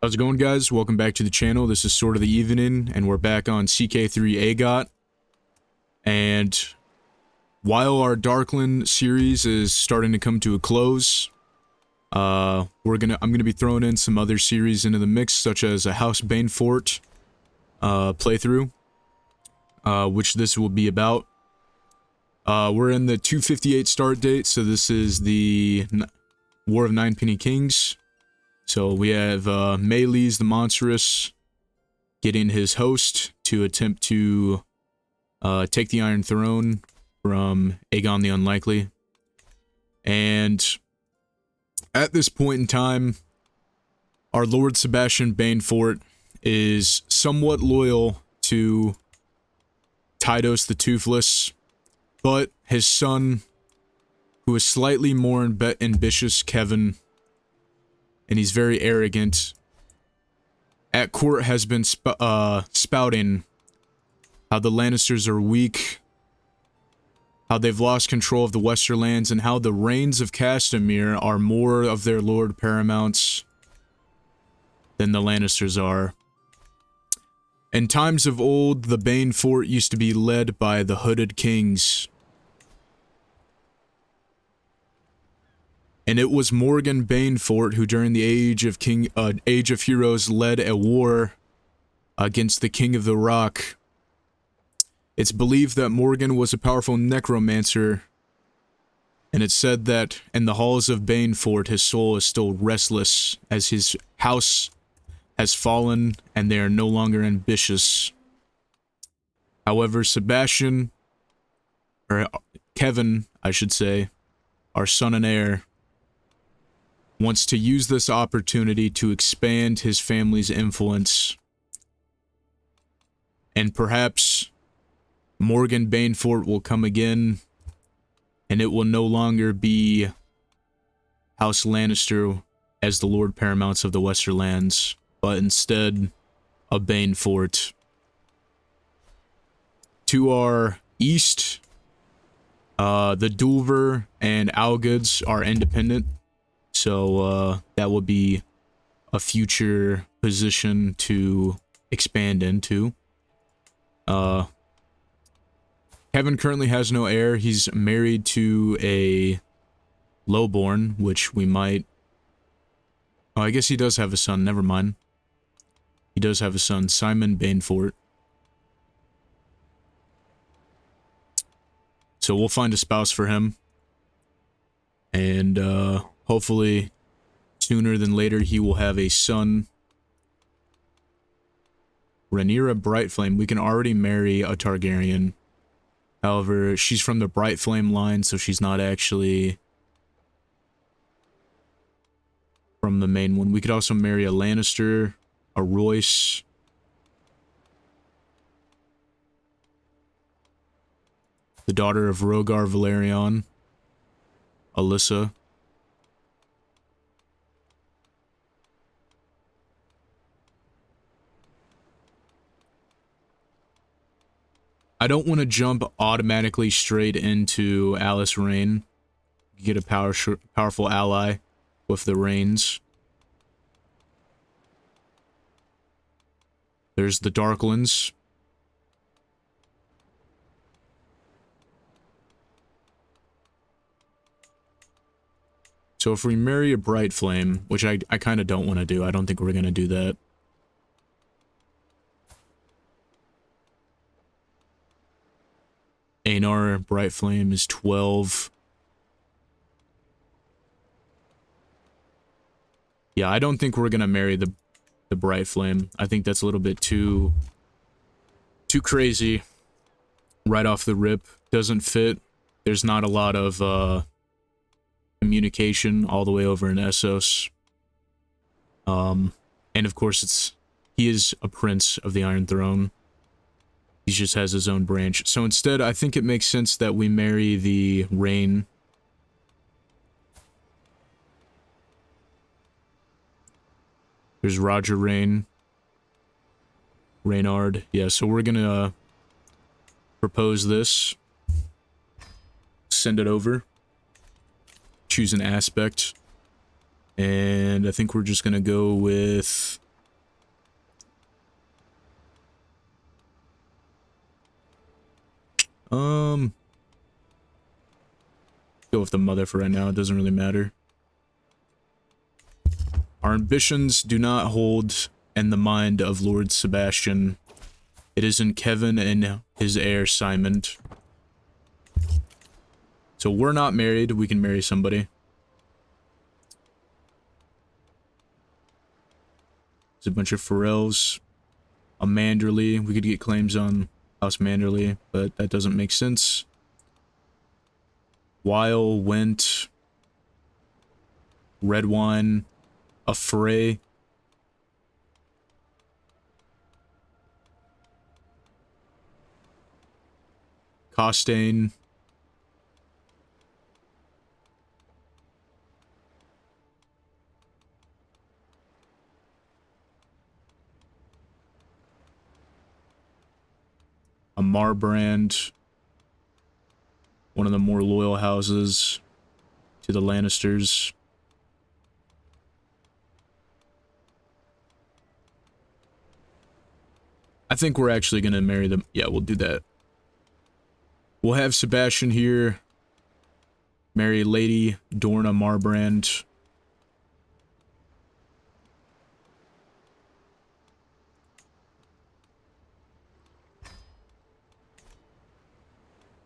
How's it going, guys? Welcome back to the channel. This is Sword of the Evening, and we're back on CK3 AGOT. And while our Darkland series is starting to come to a close, I'm gonna be throwing in some other series into the mix, such as a House Banefort playthrough, which this will be about. We're in the 258 start date, so this is the War of Ninepenny Kings. So we have Melees the Monstrous getting his host to attempt to take the Iron Throne from Aegon the Unlikely. And at this point in time, our Lord Sebastian Banefort is somewhat loyal to Tydos the Toothless, but his son, who is slightly more ambitious, Kevin, and he's very arrogant, at court has been spouting how the Lannisters are weak, how they've lost control of the Westerlands, and how the reigns of Castamere are more of their Lord Paramounts than the Lannisters are. In times of old, the Banefort used to be led by the Hooded Kings. And it was Morgan Banefort who, during the Age of Heroes, led a war against the King of the Rock. It's believed that Morgan was a powerful necromancer, and it's said that in the halls of Banefort, his soul is still restless, as his house has fallen and they are no longer ambitious. However, Kevin, I should say, our son and heir, wants to use this opportunity to expand his family's influence. And perhaps Morgan Banefort will come again, and it will no longer be House Lannister as the Lord Paramounts of the Westerlands, but instead a Banefort. To our east, the Dulver and AGOT are independent. So, that will be a future position to expand into. Kevin currently has no heir. He's married to a lowborn, which we might... Oh, I guess he does have a son. Never mind. He does have a son, Simon Banefort. So we'll find a spouse for him. And, hopefully, sooner than later, he will have a son. Rhaenyra Brightflame. We can already marry a Targaryen. However, she's from the Brightflame line, so she's not actually from the main one. We could also marry a Lannister, a Royce, the daughter of Rhaegar Velaryon, Alyssa. I don't want to jump automatically straight into Alice Rain. Get a powerful ally with the Rains. There's the Darklands. So if we marry a Brightflame, which I kind of don't want to do, I don't think we're going to do that. Aenar Brightflame is 12. Yeah, I don't think we're gonna marry the Brightflame. I think that's a little bit too crazy right off the rip. Doesn't fit. There's not a lot of communication all the way over in Essos. And of course he is a prince of the Iron Throne. He just has his own branch. So instead, I think it makes sense that we marry the Rain. There's Roger Rain. Reynard. Yeah, so we're gonna propose this. Send it over. Choose an aspect. And I think we're just gonna go with Go with the mother for right now. It doesn't really matter. Our ambitions do not hold in the mind of Lord Sebastian. It is in Kevin and his heir Simon. So we're not married. We can marry somebody. There's a bunch of Pharrells. A Manderley. We could get claims on House Manderley, but that doesn't make sense. Weil, Went, Redwine, a Frey. Costain. A Marbrand. One of the more loyal houses to the Lannisters. I think we're actually gonna marry them. Yeah, we'll do that. We'll have Sebastian here marry Lady Dorna Marbrand.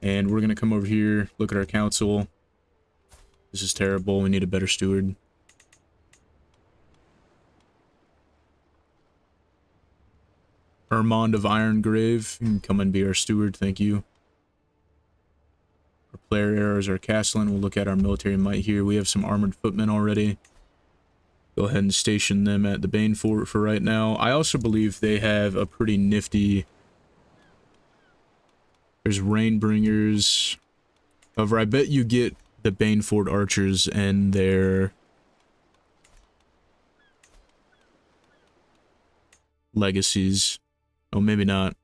And we're gonna come over here, look at our council. This is terrible. We need a better steward. Hermond of Irongrave, you can come and be our steward, thank you. Our player heirs are Castellan. We'll look at our military might here. We have some armored footmen already. Go ahead and station them at the Banefort for right now. I also believe they have a pretty nifty... There's Rainbringers. However, I bet you get the Banefort archers and their legacies. Oh, maybe not.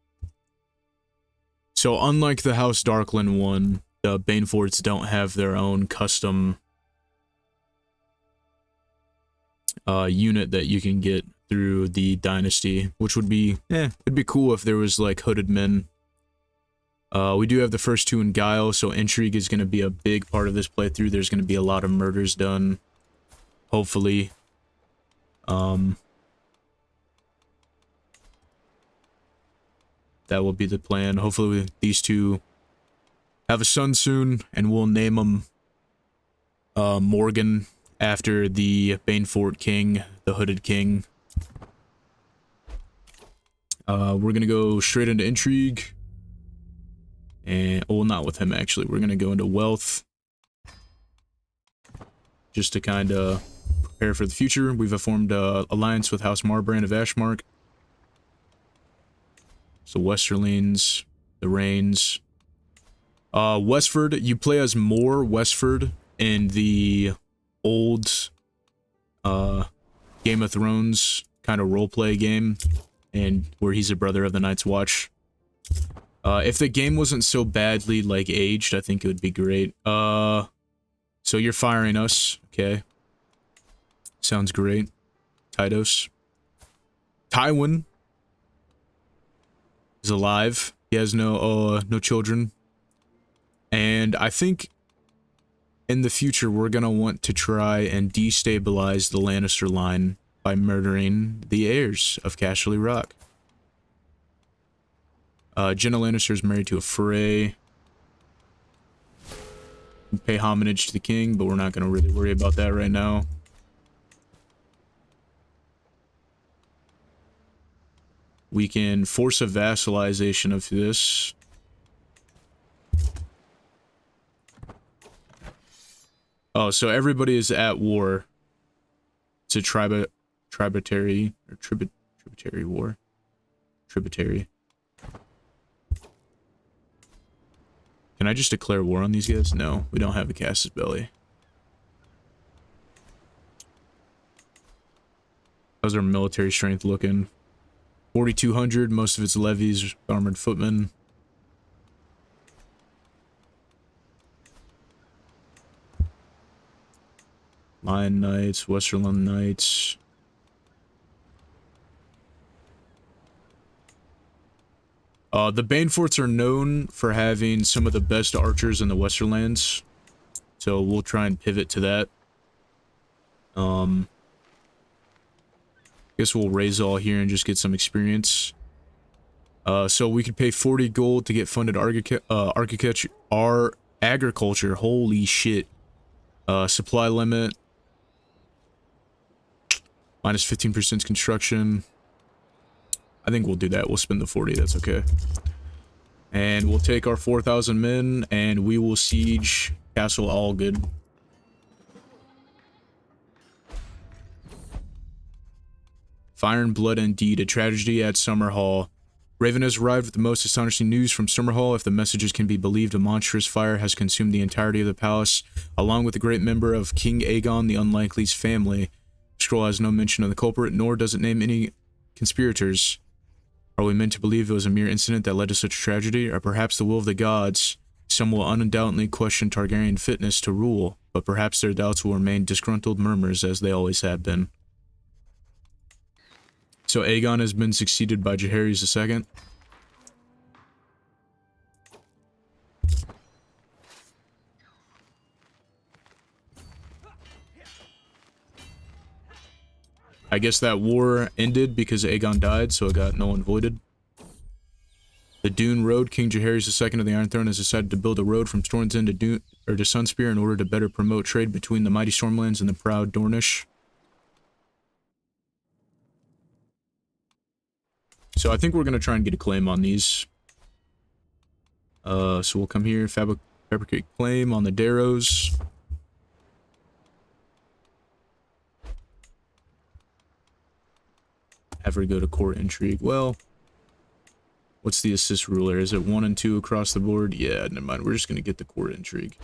So, unlike the House Darkland one, the Baneforts don't have their own custom unit that you can get through the Dynasty, which would be, it'd be cool if there was, like, hooded men. We do have the first two in Guile, so intrigue is going to be a big part of this playthrough. There's going to be a lot of murders done, hopefully. That will be the plan. Hopefully these two have a son soon, and we'll name him Morgan after the Banefort King, the Hooded King. We're going to go straight into intrigue. And, well, not with him, actually. We're going to go into wealth. Just to kind of prepare for the future. We've formed an alliance with House Marbrand of Ashmark. So, Westerlings, the Rains. Westford, you play as More Westford in the old Game of Thrones kind of roleplay game. And where he's a brother of the Night's Watch. If the game wasn't so badly, like, aged, I think it would be great. So you're firing us. Okay. Sounds great. Tydos. Tywin is alive. He has no children. And I think in the future, we're gonna want to try and destabilize the Lannister line by murdering the heirs of Casterly Rock. Jenna Lannister is married to a Frey. We pay homage to the king, but we're not going to really worry about that right now. We can force a vassalization of this. Oh, so everybody is at war. It's a tributary war. Tributary. Can I just declare war on these guys? No, we don't have a Casus Belli. How's our military strength looking? 4,200, most of its levies, armored footmen. Lion Knights, Westerland Knights. The Baneforts are known for having some of the best archers in the Westerlands, so we'll try and pivot to that. Guess we'll raise all here and just get some experience. So we could pay 40 gold to get funded agriculture. Holy shit. Supply limit. Minus 15% construction. I think we'll do that. We'll spend the 40. That's okay. And we'll take our 4,000 men and we will siege Castle Allgood. Fire and blood indeed. A tragedy at Summerhall. Raven has arrived with the most astonishing news from Summerhall. If the messages can be believed, a monstrous fire has consumed the entirety of the palace, along with a great member of King Aegon the Unlikely's family. The scroll has no mention of the culprit, nor does it name any conspirators. Are we meant to believe it was a mere incident that led to such a tragedy, or perhaps the will of the gods? Some will undoubtedly question Targaryen fitness to rule, but perhaps their doubts will remain disgruntled murmurs as they always have been. So Aegon has been succeeded by Jaehaerys II. I guess that war ended because Aegon died, so it got null and voided. The Dune Road. King Jaehaerys II of the Iron Throne has decided to build a road from Storm's End to Sunspear in order to better promote trade between the mighty Stormlands and the proud Dornish. So I think we're going to try and get a claim on these. So we'll come here, fabricate claim on the Darrows. Have her go to court intrigue. Well, what's the assist ruler? Is it 1 and 2 across the board? Yeah, never mind. We're just going to get the court intrigue.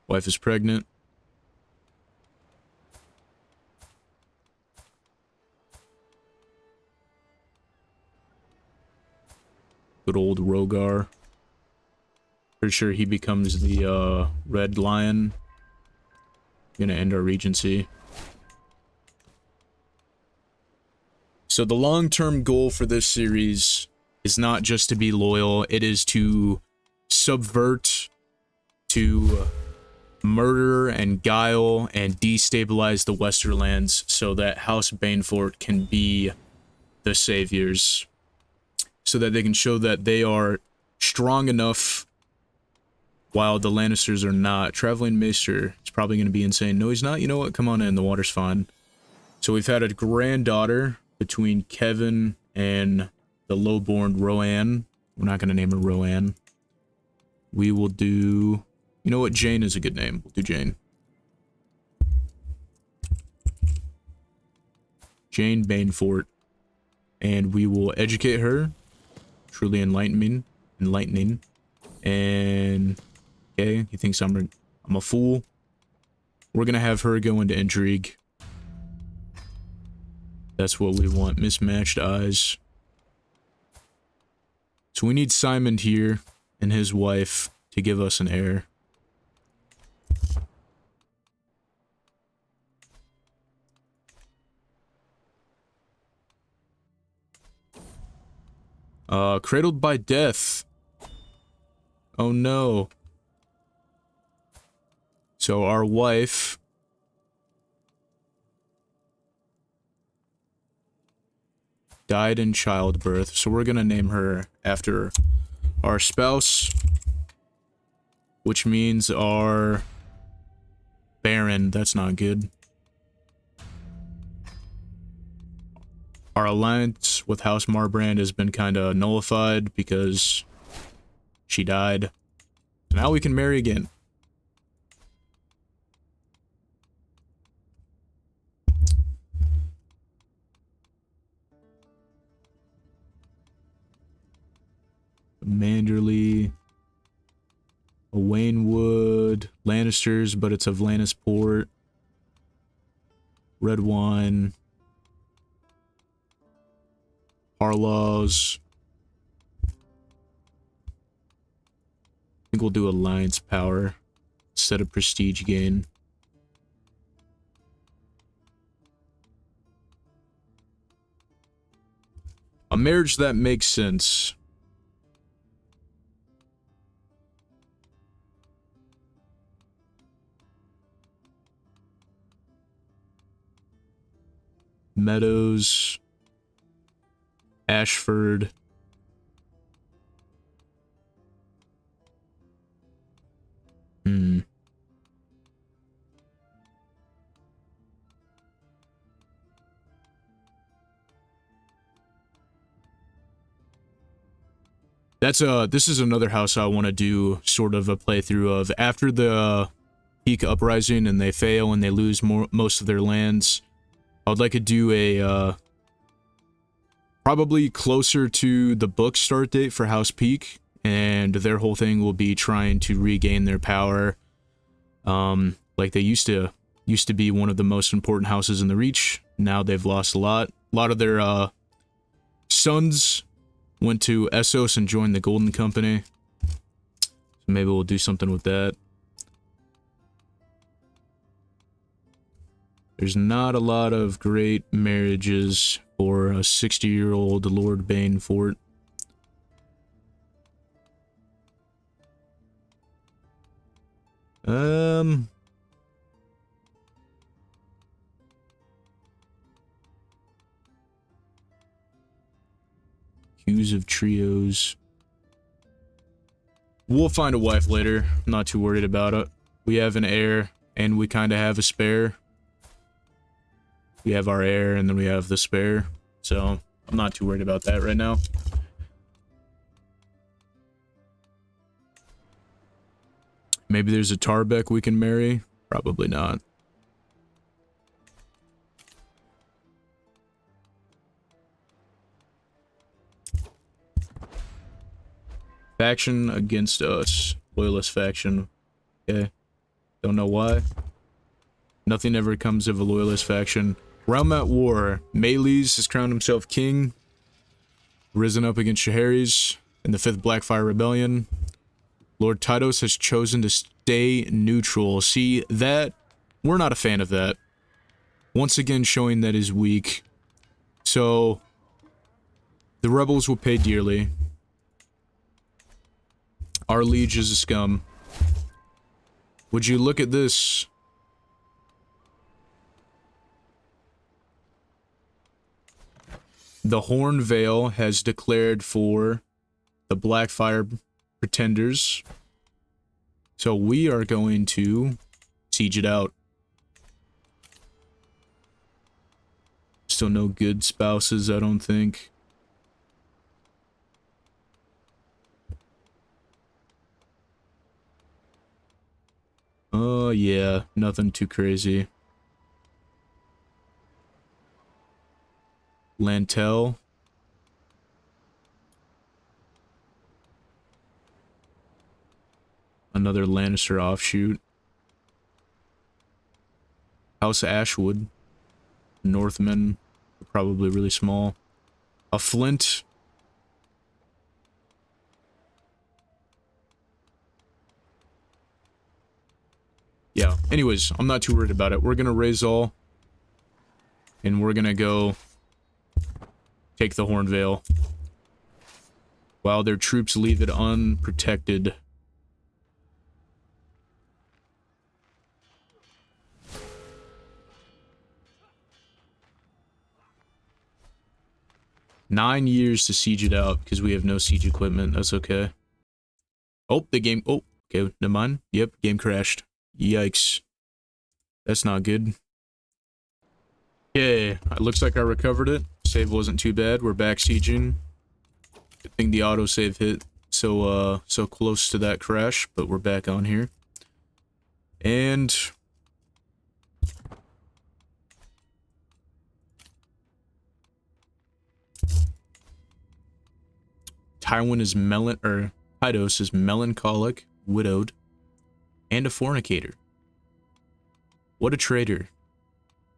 Wife is pregnant. Good old Rogar. Pretty sure he becomes the Red Lion. Gonna end our regency. So the long-term goal for this series is not just to be loyal, it is to subvert, to murder and guile and destabilize the Westerlands so that House Banefort can be the saviors. So that they can show that they are strong enough while the Lannisters are not. Traveling Maester is probably going to be insane. No, he's not. You know what? Come on in. The water's fine. So we've had a granddaughter between Kevin and the lowborn Roanne. We're not going to name her Roanne. We will do... You know what? Jane is a good name. We'll do Jane. Jane Banefort. And we will educate her. Truly enlightening. And... Okay, he thinks I'm a fool. We're gonna have her go into intrigue. That's what we want. Mismatched eyes. So we need Simon here and his wife to give us an heir. Cradled by death. Oh no. So our wife died in childbirth, so we're gonna name her after our spouse, which means our Baron. That's not good. Our alliance with House Marbrand has been kind of nullified because she died. Now we can marry again. Manderley, a Waynwood, Lannisters, but it's of Lannisport, red wine, Harlaws. I think we'll do alliance power instead of prestige gain. A marriage that makes sense. Meadows. Ashford. This is another house I want to do sort of a playthrough of. After the peak uprising and they fail and they lose most of their lands, I would like to do a probably closer to the book start date for House Peak, and their whole thing will be trying to regain their power. Like they used to be one of the most important houses in the Reach. Now they've lost a lot. A lot of their sons went to Essos and joined the Golden Company. So maybe we'll do something with that. There's not a lot of great marriages for a 60-year-old Lord Banefort. Cues of trios. We'll find a wife later. I'm not too worried about it. We have an heir, and we kind of have a spare. We have our heir, and then we have the spare. So, I'm not too worried about that right now. Maybe there's a Tarbeck we can marry. Probably not. Faction against us. Loyalist faction. Okay. Don't know why. Nothing ever comes of a loyalist faction. Realm at war. Melees has crowned himself king. Risen up against Shaharis in the 5th Blackfyre Rebellion. Lord Tytos has chosen to stay neutral. See, that... we're not a fan of that. Once again showing that is weak. So... the rebels will pay dearly. Our liege is a scum. Would you look at this? The Horn Vale has declared for the Blackfyre pretenders. So we are going to siege it out. Still no good spouses, I don't think. Oh, yeah, nothing too crazy. Lantel. Another Lannister offshoot. House Ashwood. Northmen. Probably really small. A Flint. Yeah, anyways, I'm not too worried about it. We're gonna raise all. And we're gonna go take the Horn Vale. While their troops leave it unprotected. Nine years to siege it out because we have no siege equipment. That's okay. Oh, the game. Oh, okay, never mind. Yep, game crashed. Yikes. That's not good. Okay, it looks like I recovered it. Save wasn't too bad. We're back sieging. Good thing the autosave hit so close to that crash, but we're back on here. And Tytos is melancholic, widowed, and a fornicator. What a traitor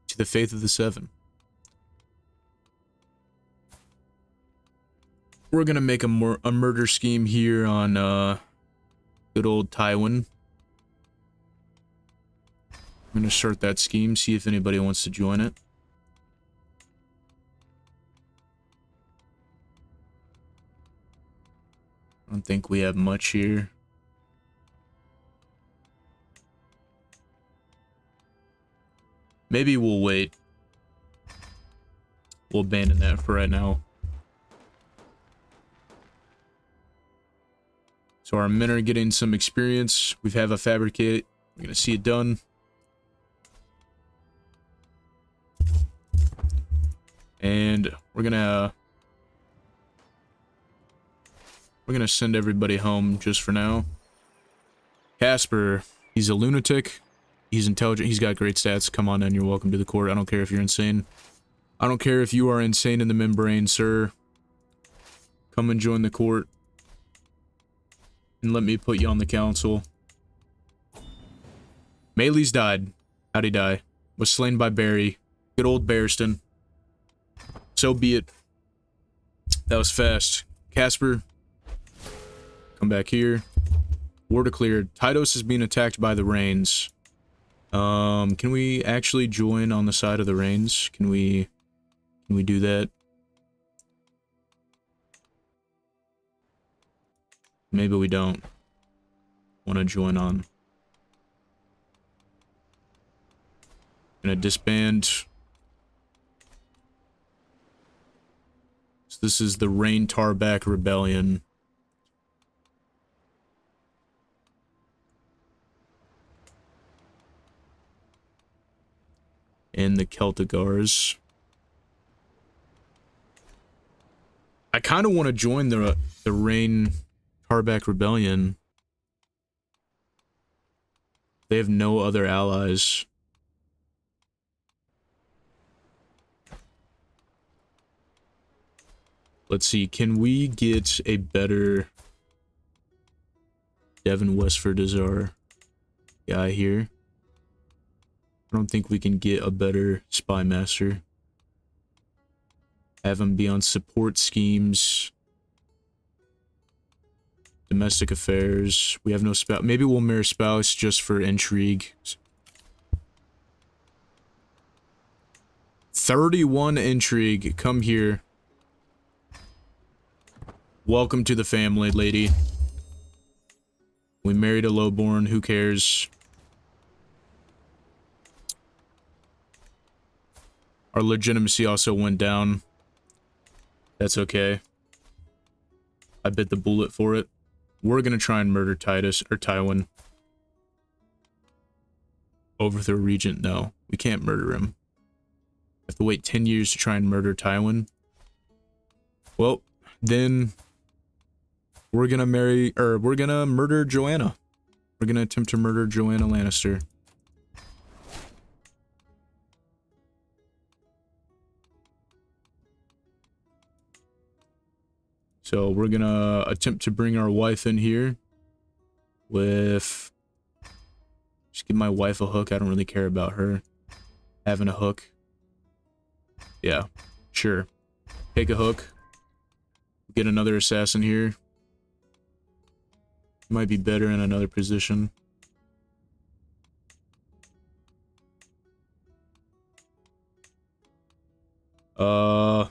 to the faith of the Seven. We're gonna make a murder scheme here on good old Tywin. I'm gonna start that scheme, see if anybody wants to join it. I don't think we have much here. Maybe we'll wait. We'll abandon that for right now. So our men are getting some experience. We have a fabricate. We're going to see it done. And we're gonna send everybody home just for now. Casper, he's a lunatic. He's intelligent. He's got great stats. Come on in. You're welcome to the court. I don't care if you're insane. I don't care if you are insane in the membrane, sir. Come and join the court. And let me put you on the council. Maylee's died. How'd he die? Was slain by Barry. Good old Barristan. So be it. That was fast. Casper, come back here. War declared. Tydos is being attacked by the Rains. Can we actually join on the side of the Rains? Can we do that? Maybe we don't want to join on. Gonna disband. So this is the Rain Tarback Rebellion. And the Celtigars. I kind of want to join the Rain Tarback Rebellion. They have no other allies. Let's see, can we get a better Devin Westford as our guy here? I don't think we can get a better spy master. Have him be on support schemes. Domestic affairs. We have no spouse. Maybe we'll marry spouse just for intrigue. 31 intrigue. Come here. Welcome to the family, lady. We married a lowborn. Who cares? Our legitimacy also went down. That's okay. I bit the bullet for it. We're gonna try and murder Titus or Tywin. Overthrow Regent? No, we can't murder him. Have to wait 10 years to try and murder Tywin. Well, then we're gonna murder Joanna. We're gonna attempt to murder Joanna Lannister. So we're gonna attempt to bring our wife in here with... Just give my wife a hook. I don't really care about her having a hook. Yeah, sure. Take a hook. Get another assassin here. Might be better in another position. So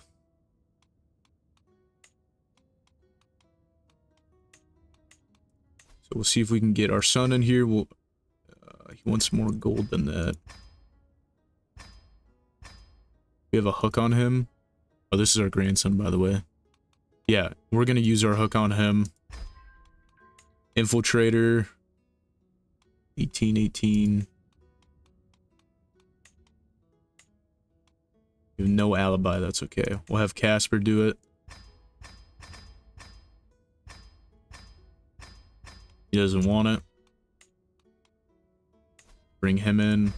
we'll see if we can get our son in here. We'll, he wants more gold than that. We have a hook on him. Oh, this is our grandson, by the way. Yeah, we're gonna use our hook on him. Infiltrator. 1818. You have no alibi, that's okay. We'll have Casper do it. He doesn't want it. Bring him in.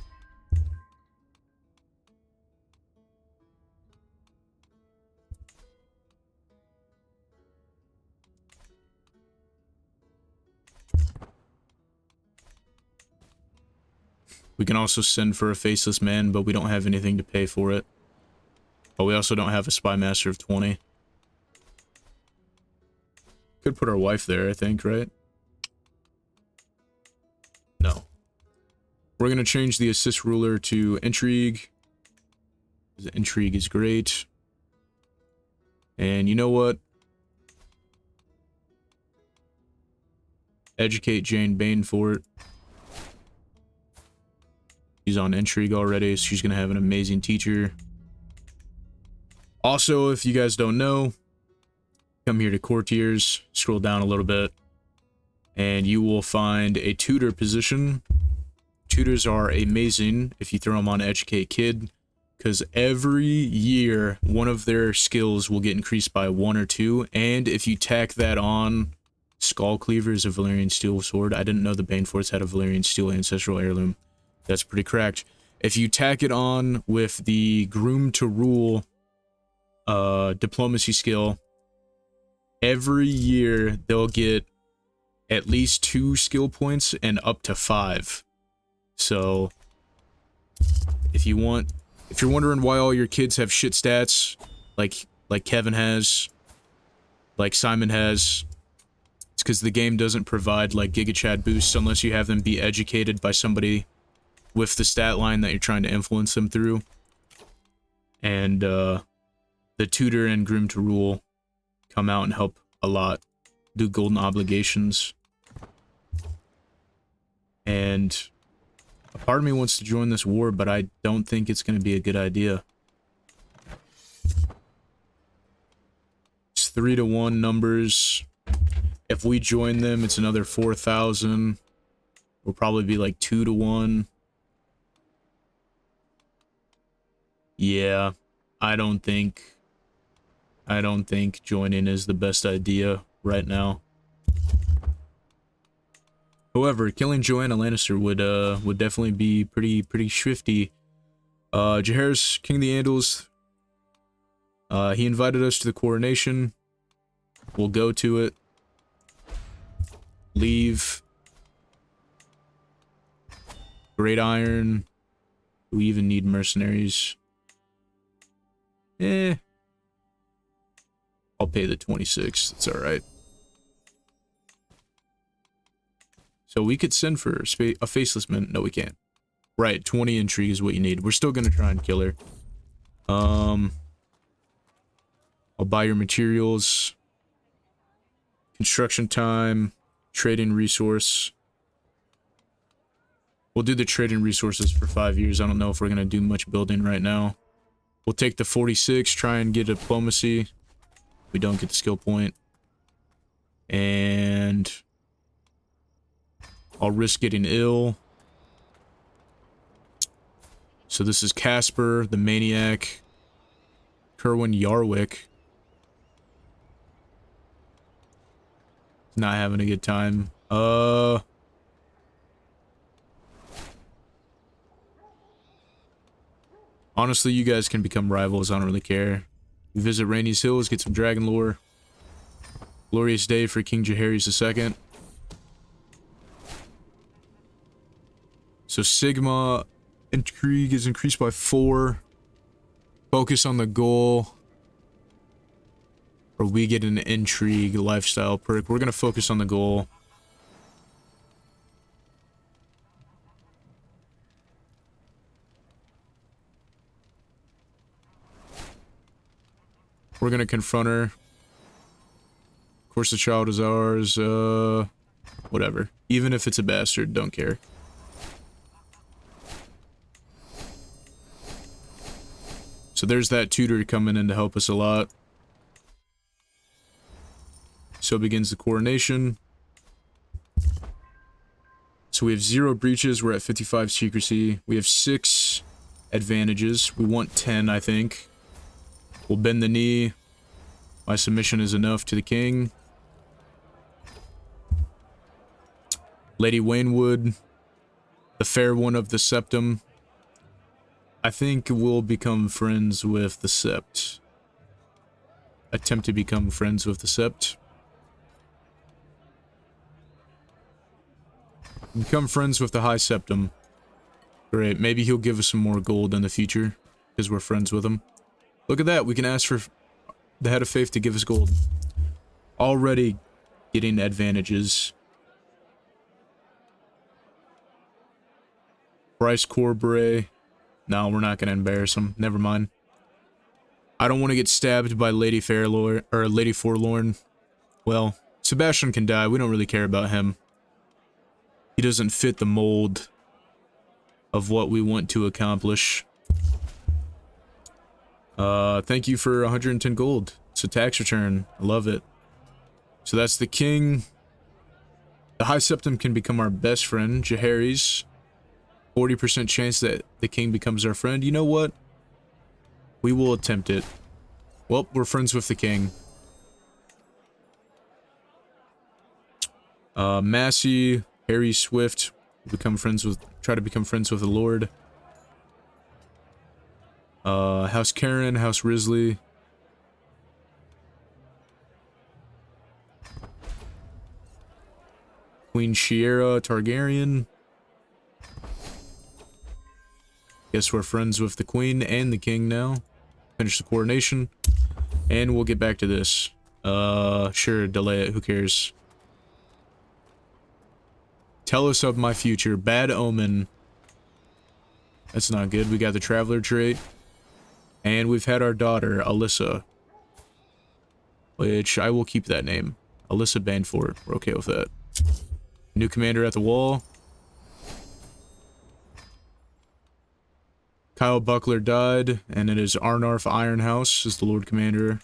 We can also send for a faceless man, but we don't have anything to pay for it. But we also don't have a spy master of 20. Could put our wife there, I think, right? No. We're going to change the assist ruler to intrigue. The intrigue is great. And you know what? Educate Jane Banefort. She's on intrigue already, so she's gonna have an amazing teacher. Also, if you guys don't know, come here to courtiers, scroll down a little bit, and you will find a tutor position. Tutors are amazing if you throw them on Educate Kid, because every year one of their skills will get increased by 1 or 2, and if you tack that on, Skull Cleaver is a Valyrian Steel Sword. I didn't know the Baneforts had a Valyrian Steel Ancestral Heirloom. That's pretty cracked. If you tack it on with the Groom to Rule diplomacy skill, every year they'll get at least 2 skill points and up to 5. So if you're wondering why all your kids have shit stats, like Kevin has, like Simon has, it's because the game doesn't provide like Giga Chad boosts unless you have them be educated by somebody with the stat line that you're trying to influence them through. And the tutor and Groom to Rule come out and help a lot. Do golden obligations. And a part of me wants to join this war, but I don't think it's going to be a good idea. It's 3-to-1 numbers. If we join them, it's another 4,000. We'll probably be like 2-to-1. Yeah, I don't think joining is the best idea right now. However, killing Joanna Lannister would definitely be pretty swifty. Jaehaerys, King of the Andals, he invited us to the Coronation. We'll go to it. Leave. Great Iron. We even need mercenaries. I'll pay the 26. It's alright. So we could send for a Faceless Man. No, we can't. Right, 20 intrigue is what you need. We're still gonna try and kill her. I'll buy your materials. Construction time. Trading resource. We'll do the trading resources for 5 years. I don't know if we're gonna do much building right now. We'll take the 46, try and get diplomacy. We don't get the skill point. And I'll risk getting ill. So this is Casper, the Maniac. Kerwin Yarwick. Not having a good time. Honestly, you guys can become rivals. I don't really care. We visit Rainey's Hills, get some dragon lore. Glorious day for King Jaehaerys II. So Sigma intrigue is increased by 4. Focus on the goal. Or we get an intrigue lifestyle perk. We're gonna focus on the goal. We're gonna confront her. Of course the child is ours. Whatever. Even if it's a bastard, don't care. So there's that tutor coming in to help us a lot. So begins the Coronation. So we have 0 breaches. We're at 55 secrecy. We have 6 advantages. We want 10, I think. We'll bend the knee. My submission is enough to the king. Lady Waynwood, the fair one of the Septum. I think we'll become friends with the Sept. Attempt to become friends with the Sept. Become friends with the High Septum. Great, maybe he'll give us some more gold in the future, because we're friends with him. Look at that, we can ask for the Head of Faith to give us gold. Already getting advantages. Bryce Corbray. No, we're not going to embarrass him. Never mind. I don't want to get stabbed by Lady Fairlord, or Lady Forlorn. Well, Sebastian can die. We don't really care about him. He doesn't fit the mold of what we want to accomplish. Thank you for 110 gold. It's a tax return. I love it. So that's the king. The High Septim can become our best friend, Jaehaerys. 40% chance that the king becomes our friend. You know what? We will attempt it. Well, we're friends with the king. Massey, Harry Swift, try to become friends with the Lord. House Karen, House Risley. Queen Shiera Targaryen. Guess we're friends with the queen and the king now. Finish the coronation. And we'll get back to this. Sure, delay it, who cares. Tell us of my future. Bad omen. That's not good. We got the traveler trait. And we've had our daughter, Alyssa. Which I will keep that name. Alyssa Banefort. We're okay with that. New commander at the wall. Kyle Buckler died, and it is Arnarf Ironhouse is the Lord Commander.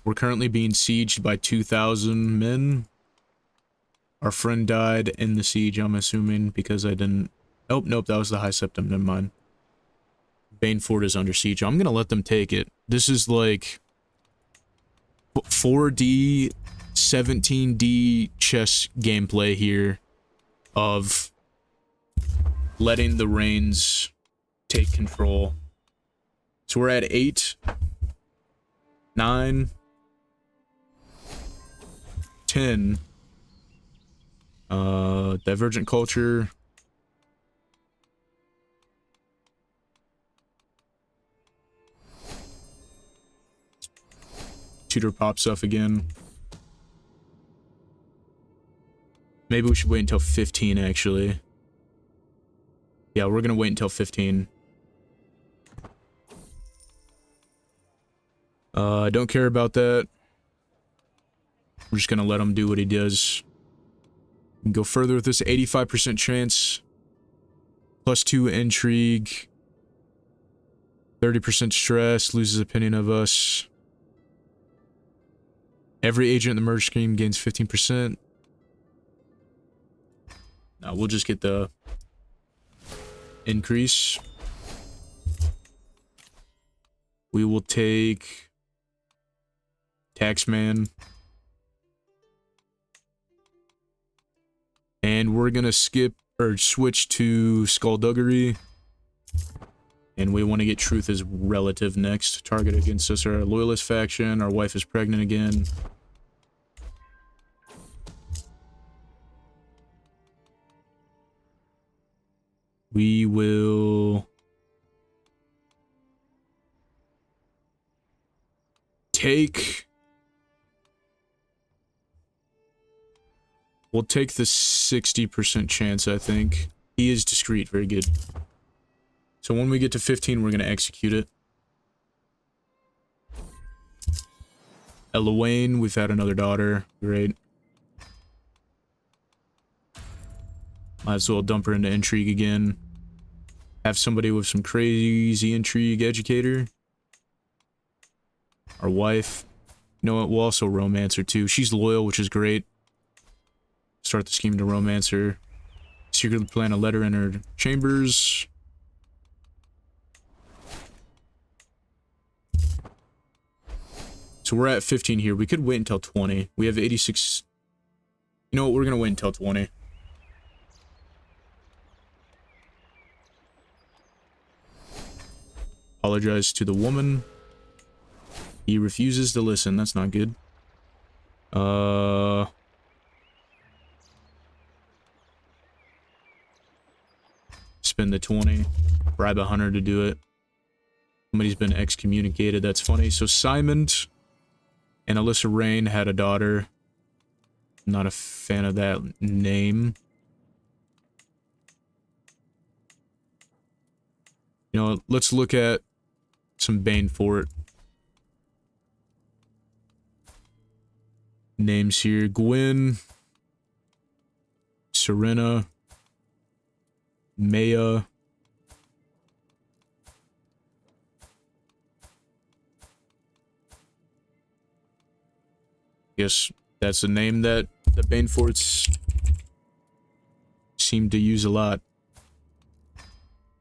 We're currently being sieged by 2,000 men. Our friend died in the siege, I'm assuming, because I didn't... Oh, nope, that was the High Septim, never mind. Banefort is under siege. I'm gonna let them take it. This is like... 4D, 17D chess gameplay here of letting the reins take control. So we're at 8, 9, 10. Divergent culture. Tutor pops up again. Maybe we should wait until 15, actually. Yeah, we're gonna wait until 15. I don't care about that. We're just gonna let him do what he does. We can go further with this. 85% chance. +2 intrigue. 30% stress. Loses opinion of us. Every agent in the merge scheme gains 15%. Now we'll just get the increase. We will take Taxman. And we're gonna skip or switch to Skullduggery. And we want to get Truth as relative next. Target against us are our loyalist faction. Our wife is pregnant again. We will take... We'll take the 60% chance, I think. He is discreet, very good. So when we get to 15, we're going to execute it. Elowain, we've had another daughter. Great. Might as well dump her into intrigue again. Have somebody with some crazy intrigue educator. Our wife. You know what? We'll also romance her too. She's loyal, which is great. Start the scheme to romance her. Secretly plant a letter in her chambers. So we're at 15 here. We could wait until 20. We have 86. You know what? We're going to wait until 20. Apologize to the woman. He refuses to listen. That's not good. Spend the 20. Bribe 100 to do it. Somebody's been excommunicated. That's funny. So Simon and Alyssa Rain had a daughter. Not a fan of that name. You know, let's look at some Banefort names here. Gwyn, Serena, Maya, guess that's a name that the Baneforts seem to use a lot.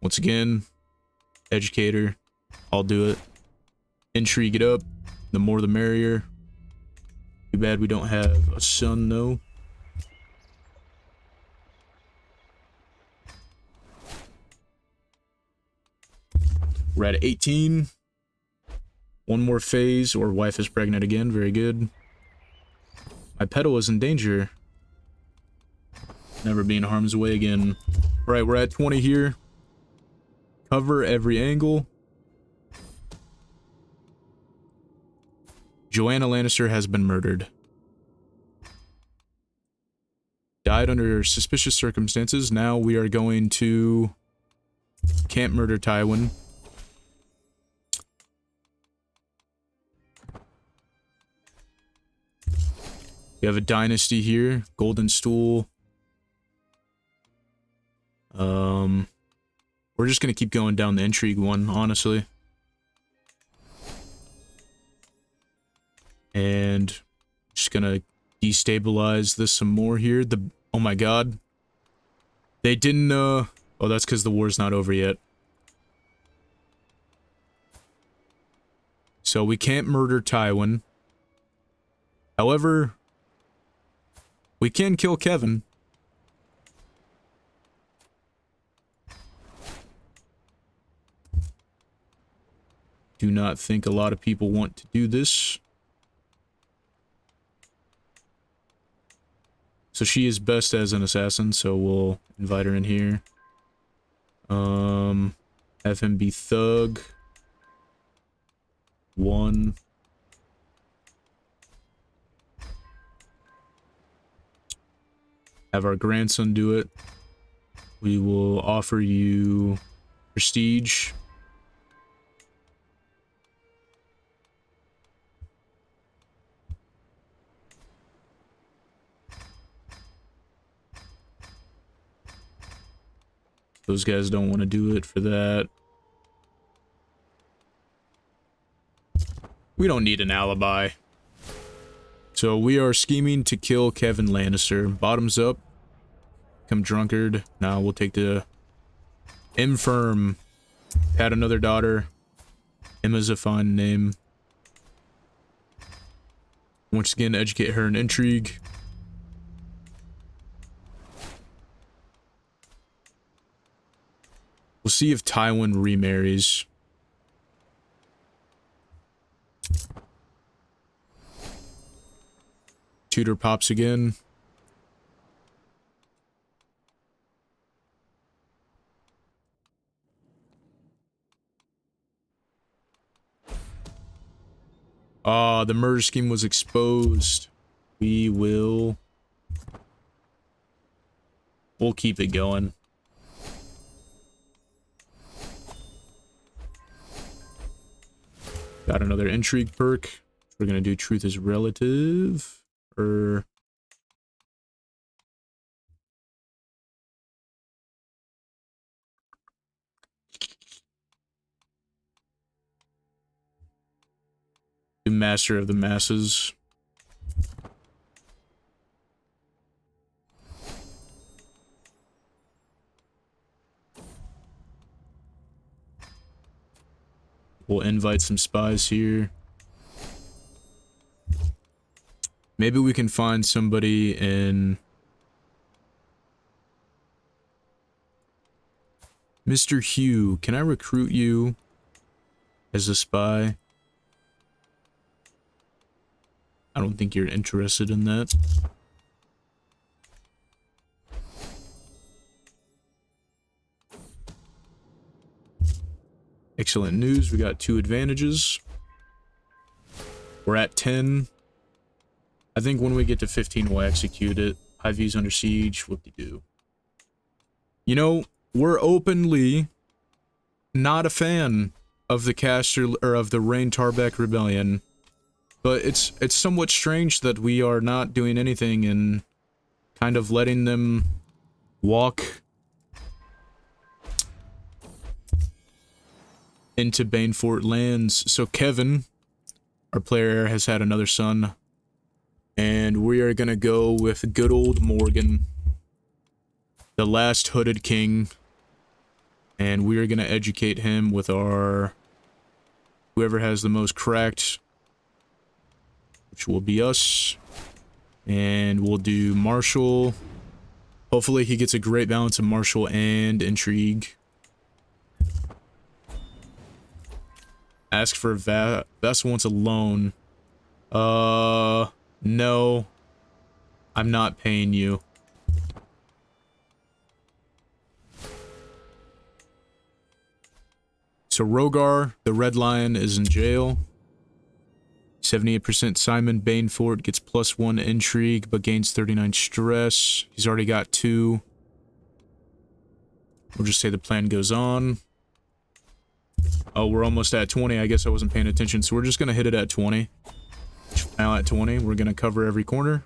Once again, educator, I'll do it. Intrigue it up, the more the merrier. Too bad we don't have a son though. We're at 18. One more phase, or wife is pregnant again. Very good. My petal is in danger. Never be in harm's way again. Right, we're at 20 here. Cover every angle. Joanna Lannister has been murdered. Died under suspicious circumstances. Now we are going to... Can't murder Tywin. We have a dynasty here. Golden Stool. We're just gonna keep going down the intrigue one, honestly. And just gonna destabilize this some more here. Oh my god. They didn't, oh, that's because the war's not over yet. So we can't murder Tywin. However, we can kill Kevin. Do not think a lot of people want to do this. So she is best as an assassin, so we'll invite her in here. Have him be thug. 1. Have our grandson do it. We will offer you prestige. Those guys don't want to do it for that. We don't need an alibi. So we are scheming to kill Kevin Lannister. Bottoms up. Become drunkard. Now we'll take the infirm. Had another daughter. Emma's a fine name. Once again, educate her in intrigue. We'll see if Tywin remarries. Tutor pops again. The murder scheme was exposed. We'll keep it going. Got another intrigue perk. We're gonna do truth is relative. Or do master of the masses. We'll invite some spies here. Maybe we can find somebody in... Mr. Hugh, can I recruit you as a spy? I don't think you're interested in that. Excellent news, we got 2 advantages. We're at 10. I think when we get to 15, we'll execute it. High V's under siege, whoop-de-doo. You know, we're openly not a fan of the Caster, or of the Rain Tarbeck Rebellion. But it's somewhat strange that we are not doing anything and kind of letting them walk into Banefort lands. So Kevin, our player, has had another son. And we are gonna go with good old Morgan, the last hooded king. And we are gonna educate him with our... whoever has the most cracked, which will be us. And we'll do martial. Hopefully he gets a great balance of martial and intrigue. Ask for a vessel wants a loan. No. I'm not paying you. So Rogar, the Red Lion, is in jail. 78% Simon Banefort gets +1 intrigue, but gains 39 stress. He's already got 2. We'll just say the plan goes on. Oh, we're almost at 20. I guess I wasn't paying attention, so we're just going to hit it at 20. Now at 20, we're going to cover every corner.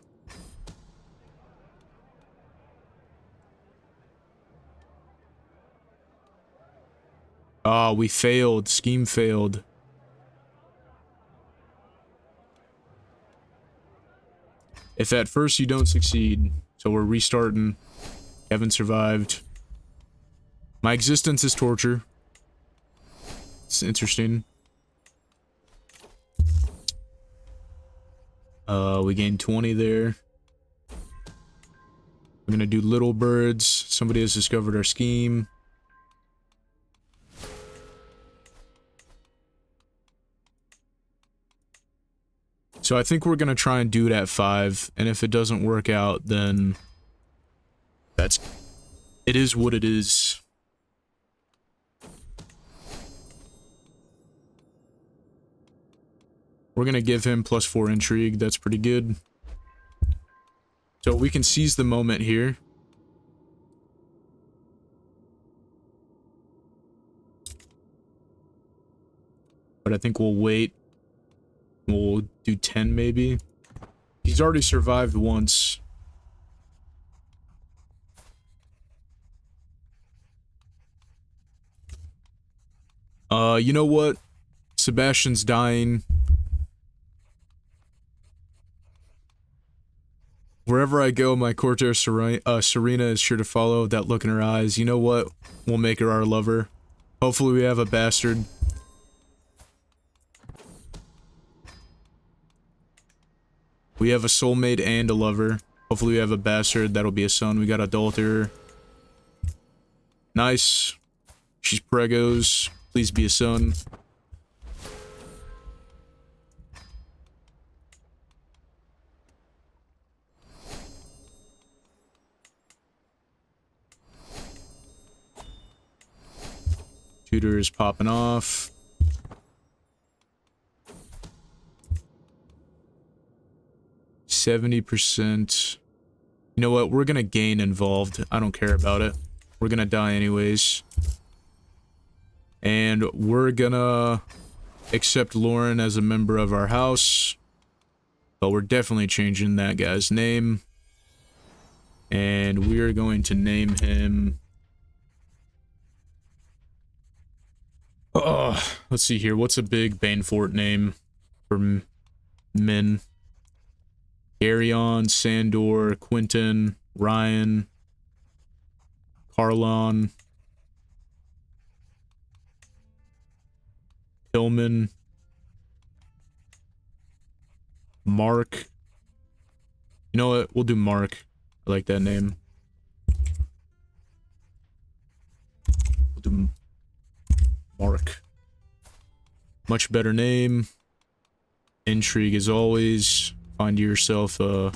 Ah, we failed. Scheme failed. If at first you don't succeed, so we're restarting. Haven't survived. My existence is torture. It's interesting. We gained 20 there. We're gonna do little birds. Somebody has discovered our scheme. So I think we're gonna try and do it at 5, and if it doesn't work out, then it is what it is. We're gonna give him +4 intrigue. That's pretty good. So we can seize the moment here. But I think we'll wait. We'll do 10 maybe. He's already survived once. You know what? Sebastian's dying. Wherever I go, my courtier Serena is sure to follow. That look in her eyes. You know what? We'll make her our lover. Hopefully we have a bastard. We have a soulmate and a lover. Hopefully we have a bastard. That'll be a son. We got adulterer. Nice. She's pregos. Please be a son. Tutor is popping off. %. You know what? We're gonna gain involved. I don't care about it. We're gonna die anyways. And we're gonna accept Lauren as a member of our house. But we're definitely changing that guy's name. And we're going to name him... let's see here. What's a big Banefort name for men? Garyon, Sandor, Quentin, Ryan, Carlon, Hillman, Mark. You know what? We'll do Mark. I like that name. We'll do Mark. Much better name. Intrigue as always. Find yourself a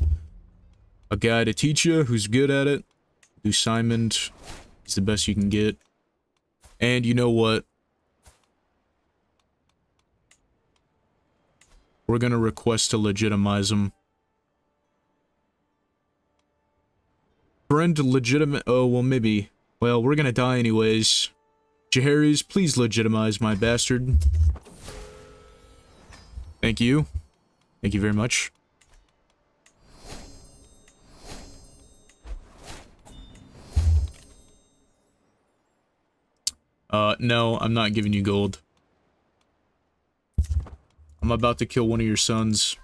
guy to teach you who's good at it. Do Simon. He's the best you can get. And you know what? We're gonna request to legitimize him. Friend legitimate. Oh, well, maybe. Well, we're gonna die anyways. Jaehaerys, please legitimize my bastard. Thank you. Thank you very much. No, I'm not giving you gold. I'm about to kill one of your sons.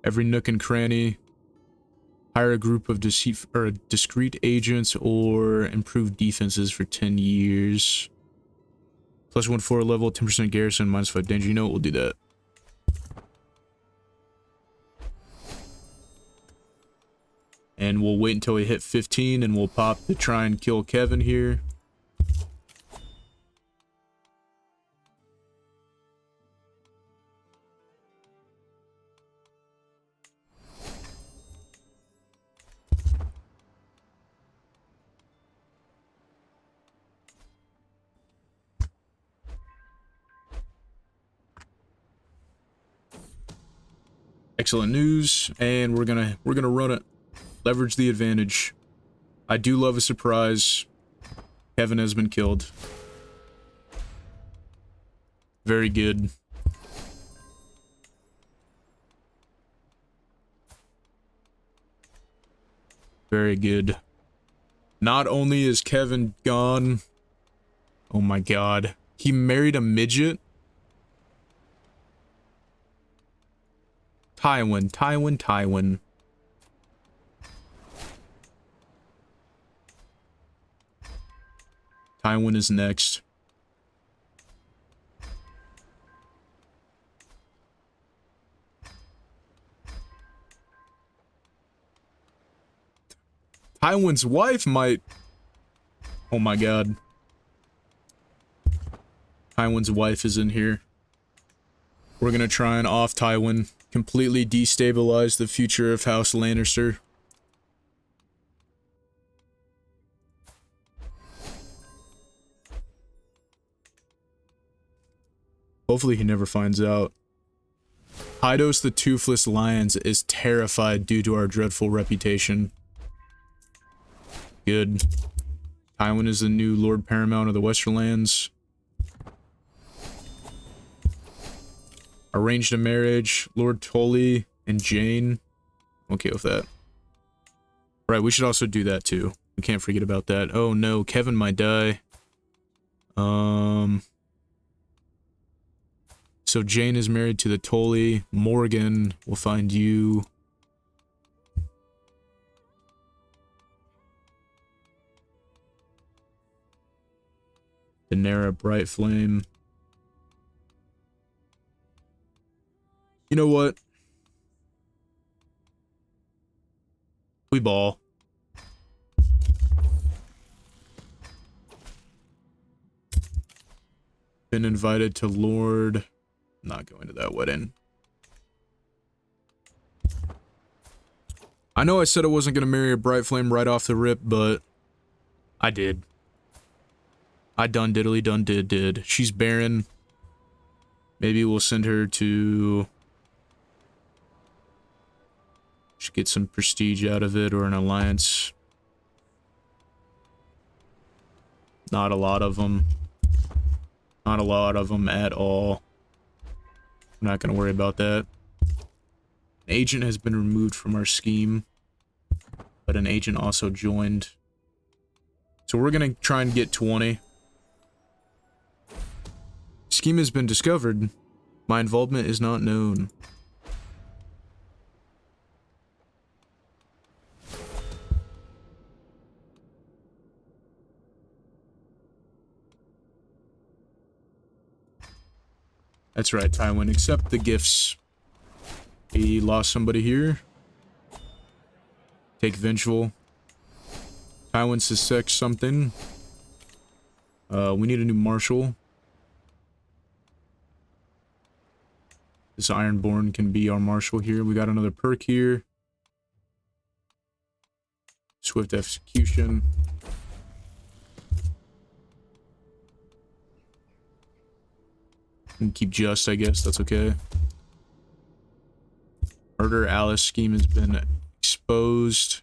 Every nook and cranny. Hire a group of discreet agents or improve defenses for 10 years. +1 4 level, 10% garrison, -5 danger. You know what? We'll do that. And we'll wait until we hit 15 and we'll pop to try and kill Kevin here. Excellent news, and we're gonna run it. Leverage the advantage. I do love a surprise. Kevin has been killed. Very good. Very good. Not only is Kevin gone... Oh my god. He married a midget? Tywin. Tywin is next. Tywin's wife might... Oh my god. Tywin's wife is in here. We're gonna try and off Tywin. Completely destabilize the future of House Lannister. Hopefully he never finds out. Hydos the Toothless Lions is terrified due to our dreadful reputation. Good. Tywin is the new Lord Paramount of the Westerlands. Arranged a marriage. Lord Tully and Jane. Okay with that. Right, we should also do that too. We can't forget about that. Oh no, Kevin might die. So Jane is married to the Tully. Morgan will find you. Daenerys Brightflame. You know what? We ball. Been invited to Lord. Not going to that wedding. I know I said I wasn't going to marry a Brightflame right off the rip, but I did. I done diddly done did. She's barren. Maybe we'll send her to... Should get some prestige out of it or an alliance. Not a lot of them. Not a lot of them at all. I'm not going to worry about that. An agent has been removed from our scheme, but an agent also joined. So we're going to try and get 20. Scheme has been discovered. My involvement is not known. That's right, Tywin. Accept the gifts. He lost somebody here. Take Vengeful. Tywin suspects something. We need a new marshal. This Ironborn can be our marshal here. We got another perk here. Swift execution. And keep just, I guess. That's okay. murder Alice scheme has been exposed.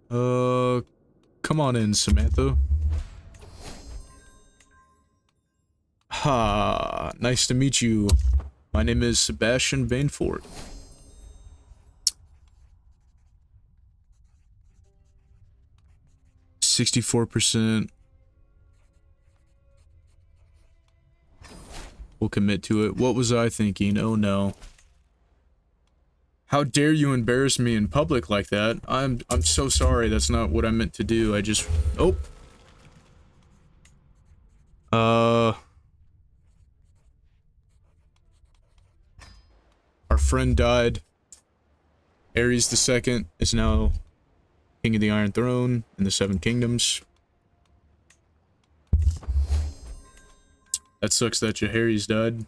Come on in, Samantha. Ha, nice to meet you. My name is Sebastian Banefort. %64%. We'll commit to it. What was I thinking? Oh no. How dare you embarrass me in public like that? I'm so sorry. That's not what I meant to do. I just... Oh. Our friend died. Ares II is now King of the Iron Throne in the Seven Kingdoms. That sucks that Jaehaerys died.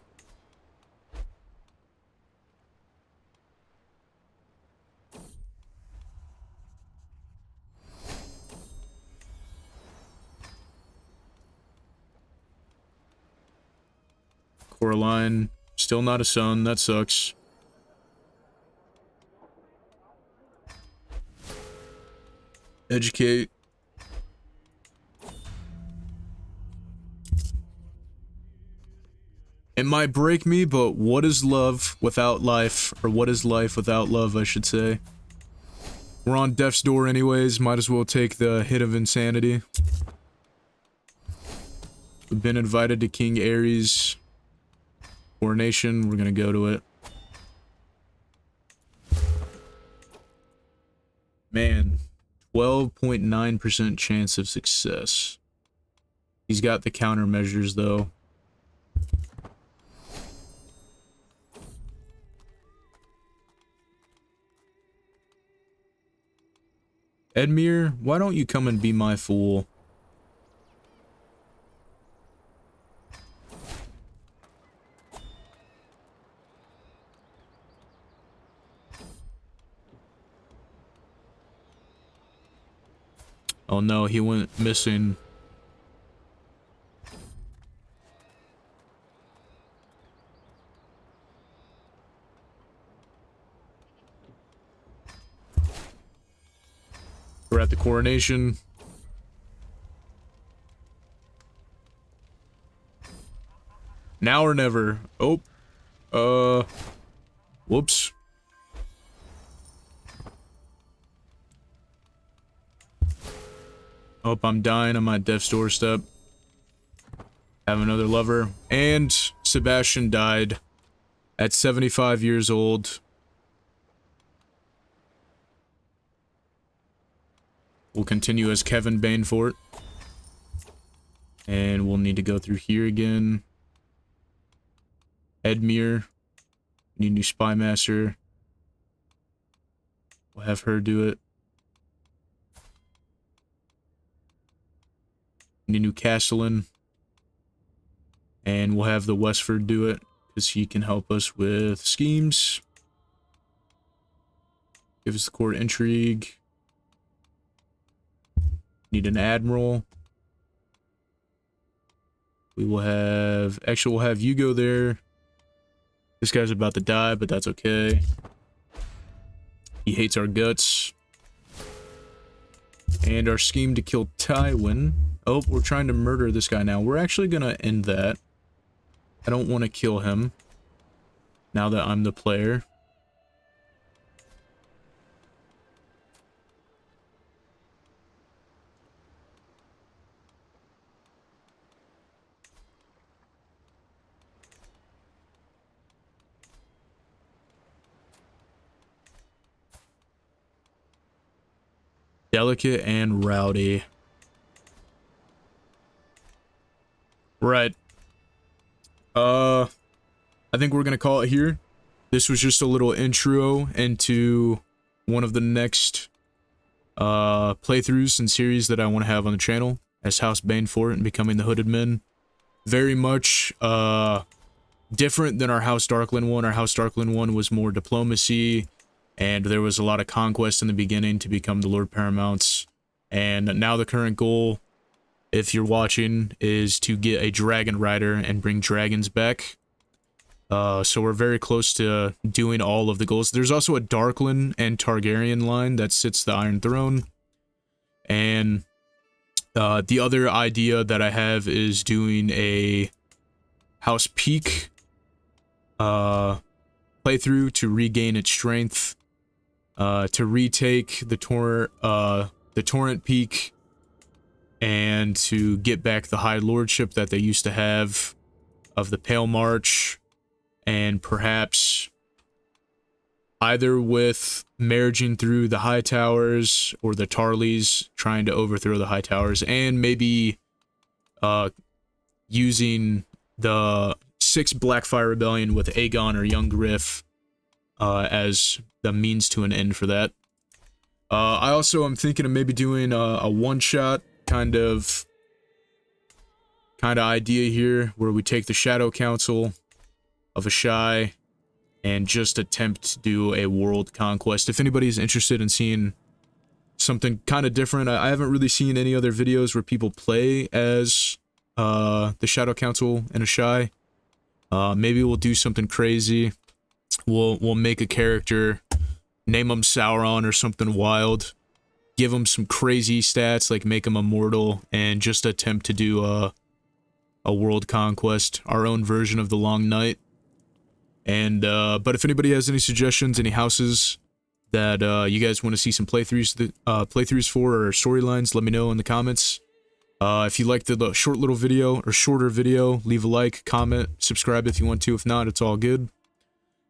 Coraline, still not a son, that sucks. Educate. It might break me, but what is love without life? Or what is life without love, I should say. We're on death's door anyways, might as well take the hit of insanity. We've been invited to King Ares' Coronation, we're gonna go to it. Man, 12.9% chance of success. He's got the countermeasures though. Edmure, why don't you come and be my fool? Oh no, he went missing. We're at the Coronation. Now or never. Oh. Whoops. Oh, I'm dying on my death's doorstep. Have another lover. And Sebastian died at 75 years old. We'll continue as Kevin Banefort. And we'll need to go through here again. Edmure. Need a new spy master. We'll have her do it. Need a new castellan. And we'll have the Westford do it, because he can help us with schemes. Give us the court intrigue. Need an admiral. We will have... Actually, we'll have you go there. This guy's about to die, but that's okay. He hates our guts. And our scheme to kill Tywin. Oh, we're trying to murder this guy now. We're actually gonna end that. I don't want to kill him. Now that I'm the player. Delicate and rowdy. Right. I think we're gonna call it here. This was just a little intro into one of the next playthroughs and series that I want to have on the channel as House Banefort and becoming the Hooded Men. Very much different than our House Darkland one. Our House Darkland one was more diplomacy, and there was a lot of conquest in the beginning to become the Lord Paramounts. And now the current goal, if you're watching, is to get a dragon rider and bring dragons back. So we're very close to doing all of the goals. There's also a Darkland and Targaryen line that sits the Iron Throne. And the other idea that I have is doing a House Peak playthrough to regain its strength, to retake the Torrent Peak, and to get back the High Lordship that they used to have of the Pale March, and perhaps either with marriaging through the High Towers or the Tarleys, trying to overthrow the High Towers, and maybe using the 6 Blackfyre Rebellion with Aegon or Young Griff as the means to an end for that. I also am thinking of maybe doing a one-shot kind of idea here, where we take the Shadow Council of Ashai and just attempt to do a world conquest. If anybody's interested in seeing something kind of different, I haven't really seen any other videos where people play as the Shadow Council and Ashai. Maybe we'll do something crazy. We'll make a character, name him Sauron or something wild, give him some crazy stats, like make him immortal, and just attempt to do a world conquest, our own version of the Long Night. And but if anybody has any suggestions, any houses that you guys want to see some playthroughs for, or storylines, let me know in the comments. If you liked the short little video or shorter video, leave a like, comment, subscribe if you want to. If not, it's all good.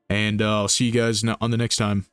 And I'll see you guys on the next time.